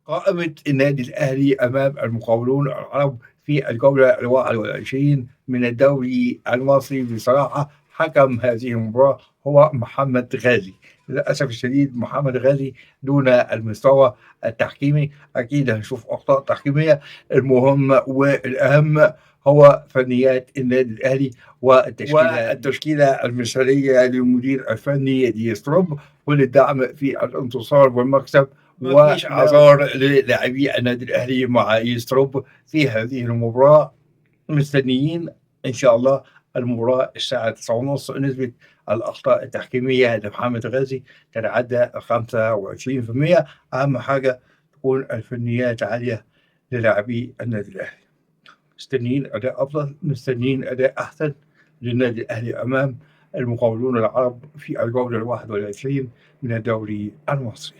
قائمة النادي الأهلي أمام المقاولون العرب في الجولة ال21 من الدوري المصري. بصراحة حكم هذه المباراة هو محمد غازي. للأسف الشديد محمد غازي دون المستوى التحكيمي. أكيد هنشوف أخطاء تحكيمية. المهم والأهم هو فنيات النادي الأهلي والتشكيلة المثالية للمدير الفني ديستروب. كل الدعم في الانتصار والمكسب، ومفيش اعذار للاعبي النادي الاهلي مع يستروب في هذه المباراه. مستنيين ان شاء الله المباراه الساعه 9:30. نسبه الاخطاء التحكيميه لمحمد غازي تتعدى 25%. اهم حاجه تكون الفنيات عاليه للاعبي النادي الاهلي. مستنيين اداء افضل، مستنيين اداء احسن للنادي الاهلي امام المقاولون العرب في الجوله ال21 من الدوري المصري.